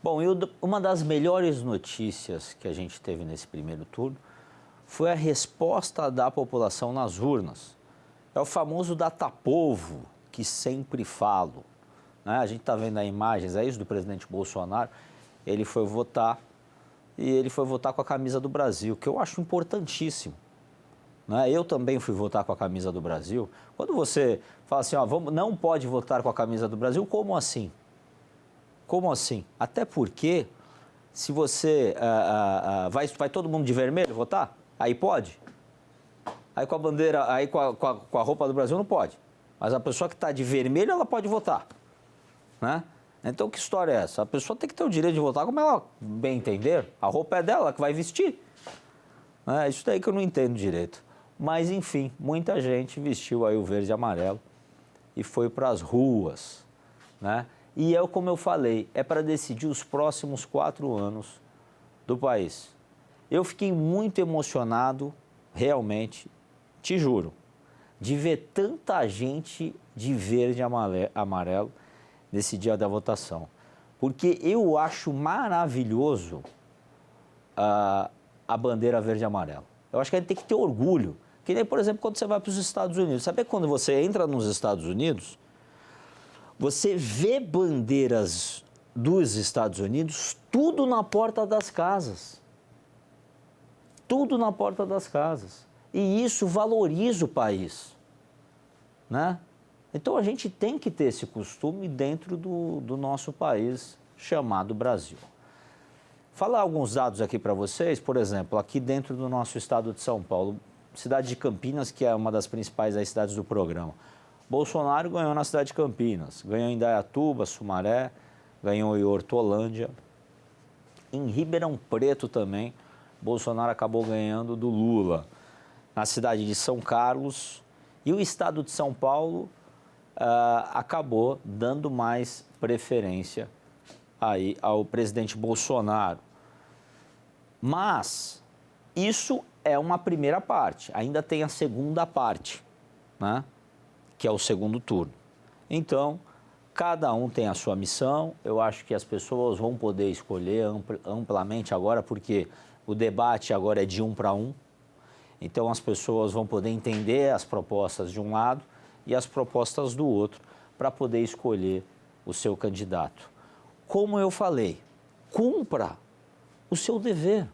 Bom, uma das melhores notícias que a gente teve nesse primeiro turno foi a resposta da população nas urnas. É o famoso datapovo que sempre falo, né? A gente está vendo aí imagens aí do presidente Bolsonaro, ele foi votar e ele foi votar com a camisa do Brasil, que eu acho importantíssimo. Né? Eu também fui votar com a camisa do Brasil. Quando você fala assim, ó, não pode votar com a camisa do Brasil, como assim? Como assim? Até porque, se você vai todo mundo de vermelho votar, aí pode. Aí com a bandeira, aí com a roupa do Brasil não pode. Mas a pessoa que está de vermelho, ela pode votar. Né? Então que história é essa? A pessoa tem que ter o direito de votar como ela bem entender. A roupa é dela, que vai vestir. É isso daí que eu não entendo direito. Mas enfim, muita gente vestiu aí o verde e amarelo e foi para as ruas, né? E como eu falei, é para decidir os próximos 4 anos do país. Eu fiquei muito emocionado, realmente, te juro, de ver tanta gente de verde e amarelo nesse dia da votação. Porque eu acho maravilhoso a bandeira verde e amarelo. Eu acho que a gente tem que ter orgulho. Que nem, por exemplo, quando você vai para os Estados Unidos. Sabe quando você entra nos Estados Unidos, você vê bandeiras dos Estados Unidos tudo na porta das casas. Tudo na porta das casas. E isso valoriza o país. Né? Então a gente tem que ter esse costume dentro do nosso país chamado Brasil. Falar alguns dados aqui para vocês, por exemplo, aqui dentro do nosso estado de São Paulo, cidade de Campinas, que é uma das principais cidades do programa. Bolsonaro ganhou na cidade de Campinas, ganhou em Indaiatuba, Sumaré, ganhou em Hortolândia. Em Ribeirão Preto também, Bolsonaro acabou ganhando do Lula. Na cidade de São Carlos, e o estado de São Paulo acabou dando mais preferência aí ao presidente Bolsonaro. Mas isso é uma primeira parte, ainda tem a segunda parte, né? Que é o segundo turno. Então, cada um tem a sua missão, eu acho que as pessoas vão poder escolher amplamente agora, porque o debate agora é de 1 para 1, então as pessoas vão poder entender as propostas de um lado e as propostas do outro, para poder escolher o seu candidato. Como eu falei, cumpra o seu dever.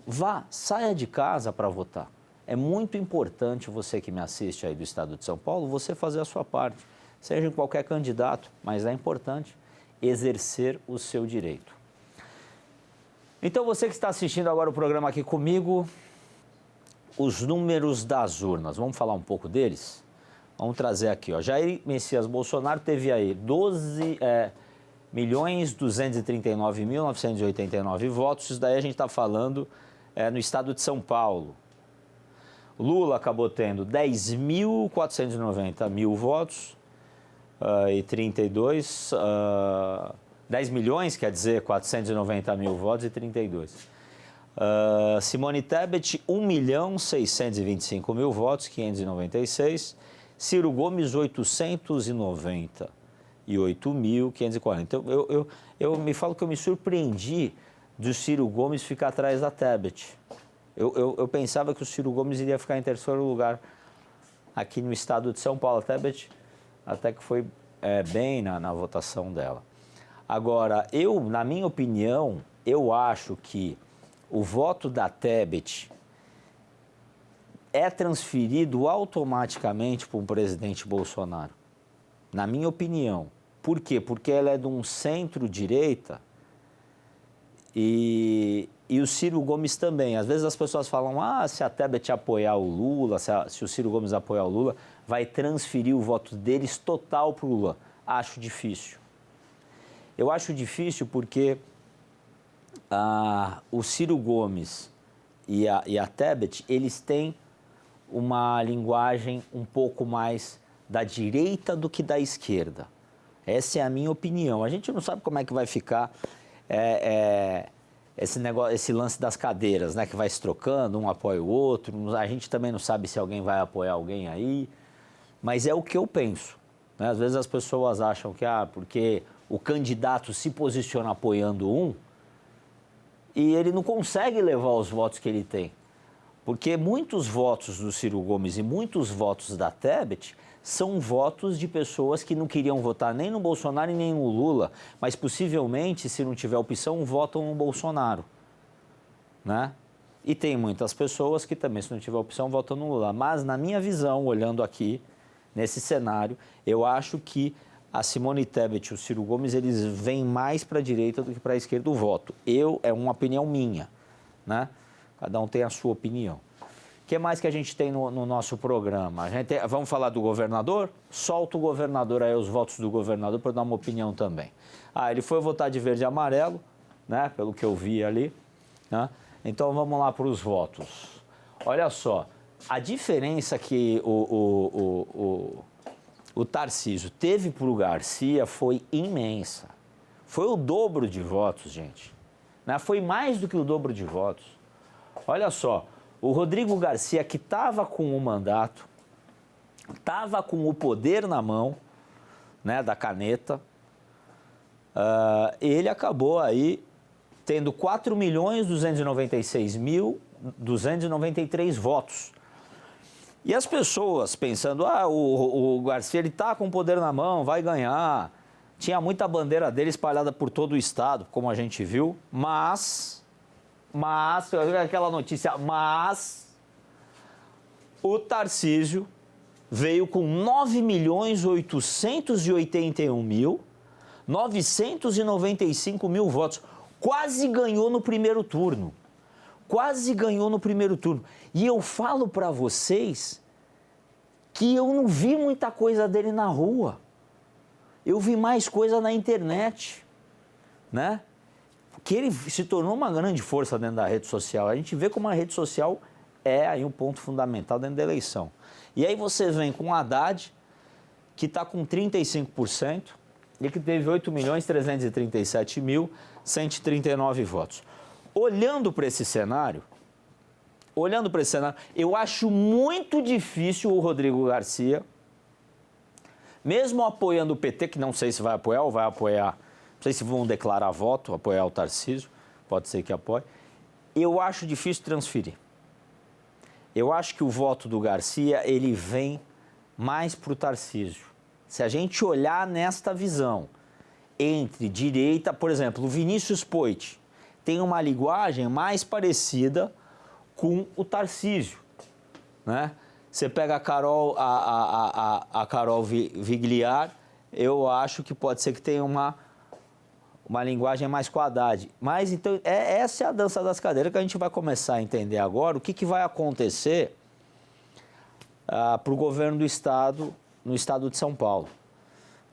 Vá, saia de casa para votar. É muito importante você que me assiste aí do estado de São Paulo, você fazer a sua parte. Seja em qualquer candidato, mas é importante exercer o seu direito. Então você que está assistindo agora o programa aqui comigo, os números das urnas, vamos falar um pouco deles? Vamos trazer aqui, ó. Jair Messias Bolsonaro teve aí 12.239.989 votos, isso daí a gente está falando no estado de São Paulo. Lula acabou tendo 10.490 mil votos e 32, 10 milhões, quer dizer, 490 mil votos e 32. Simone Tebet, 1.625.000 votos, 596. Ciro Gomes, 898.540. Então, eu me falo que eu me surpreendi do Ciro Gomes ficar atrás da Tebet. Eu pensava que o Ciro Gomes iria ficar em terceiro lugar aqui no estado de São Paulo. A Tebet até que foi bem na votação dela. Agora, na minha opinião, eu acho que o voto da Tebet é transferido automaticamente para o presidente Bolsonaro. Na minha opinião. Por quê? Porque ela é de um centro-direita e o Ciro Gomes também. Às vezes as pessoas falam, se a Tebet apoiar o Lula, se o Ciro Gomes apoiar o Lula, vai transferir o voto deles total para o Lula. Acho difícil. Eu acho difícil porque o Ciro Gomes e a Tebet, eles têm uma linguagem um pouco mais da direita do que da esquerda. Essa é a minha opinião. A gente não sabe como é que vai ficar esse negócio, esse lance das cadeiras, né? Que vai se trocando, um apoia o outro. A gente também não sabe se alguém vai apoiar alguém aí. Mas é o que eu penso. Né? Às vezes as pessoas acham que porque o candidato se posiciona apoiando um e ele não consegue levar os votos que ele tem. Porque muitos votos do Ciro Gomes e muitos votos da Tebet são votos de pessoas que não queriam votar nem no Bolsonaro e nem no Lula, mas possivelmente, se não tiver opção, votam no Bolsonaro, né? E tem muitas pessoas que também, se não tiver opção, votam no Lula. Mas, na minha visão, olhando aqui, nesse cenário, eu acho que a Simone Tebet e o Ciro Gomes, eles vêm mais para a direita do que para a esquerda do voto. É uma opinião minha, né? Cada um tem a sua opinião. O que mais que a gente tem no nosso programa? Vamos falar do governador? Solta o governador aí, os votos do governador, para dar uma opinião também. Ele foi votar de verde e amarelo, né? Pelo que eu vi ali, né? Então vamos lá para os votos. Olha só, a diferença que o Tarcísio teve para o Garcia foi imensa. Foi o dobro de votos, gente, né? Foi mais do que o dobro de votos. Olha só, o Rodrigo Garcia, que estava com o mandato, estava com o poder na mão, né, da caneta, ele acabou aí tendo 4.296.293 votos. E as pessoas pensando, o Garcia está com o poder na mão, vai ganhar. Tinha muita bandeira dele espalhada por todo o estado, como a gente viu, mas aquela notícia, mas o Tarcísio veio com 9.881.995 votos. Quase ganhou no primeiro turno. Quase ganhou no primeiro turno. E eu falo para vocês que eu não vi muita coisa dele na rua. Eu vi mais coisa na internet, né? Que ele se tornou uma grande força dentro da rede social. A gente vê como a rede social é aí um ponto fundamental dentro da eleição. E aí você vem com o Haddad, que está com 35%, e que teve 8.337.139 votos. Olhando para esse cenário, eu acho muito difícil o Rodrigo Garcia, mesmo apoiando o PT, que não sei se vai apoiar ou vai apoiar, não sei se vão declarar voto, apoiar o Tarcísio, pode ser que apoie. Eu acho difícil transferir. Eu acho que o voto do Garcia, ele vem mais para o Tarcísio. Se a gente olhar nesta visão, entre direita, por exemplo, o Vinícius Poit tem uma linguagem mais parecida com o Tarcísio, né? Você pega a Carol Vigliar, eu acho que pode ser que tenha uma linguagem mais com a Haddad. Mas então, essa é a dança das cadeiras que a gente vai começar a entender agora. O que vai acontecer para o governo do estado, no estado de São Paulo,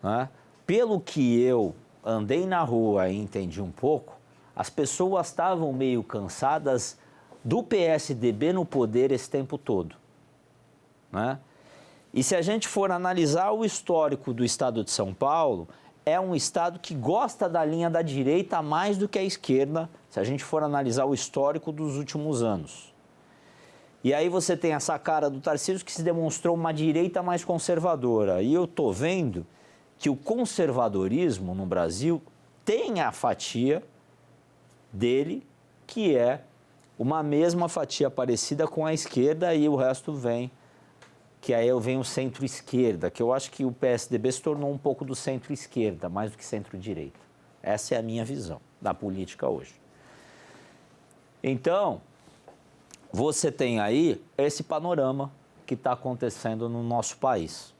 né? Pelo que eu andei na rua e entendi um pouco, as pessoas estavam meio cansadas do PSDB no poder esse tempo todo, né? E se a gente for analisar o histórico do estado de São Paulo, é um estado que gosta da linha da direita mais do que a esquerda, se a gente for analisar o histórico dos últimos anos. E aí você tem essa cara do Tarcísio que se demonstrou uma direita mais conservadora. E eu estou vendo que o conservadorismo no Brasil tem a fatia dele, que é uma mesma fatia parecida com a esquerda, e o resto vem, que aí vem o centro-esquerda, que eu acho que o PSDB se tornou um pouco do centro-esquerda, mais do que centro-direita. Essa é a minha visão da política hoje. Então, você tem aí esse panorama que está acontecendo no nosso país.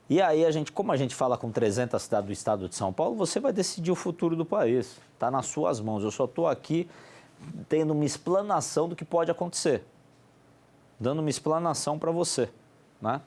E aí, como a gente fala com 300 cidades do estado de São Paulo, você vai decidir o futuro do país. Está nas suas mãos. Eu só estou aqui tendo uma explanação do que pode acontecer. Dando uma explanação para você, né?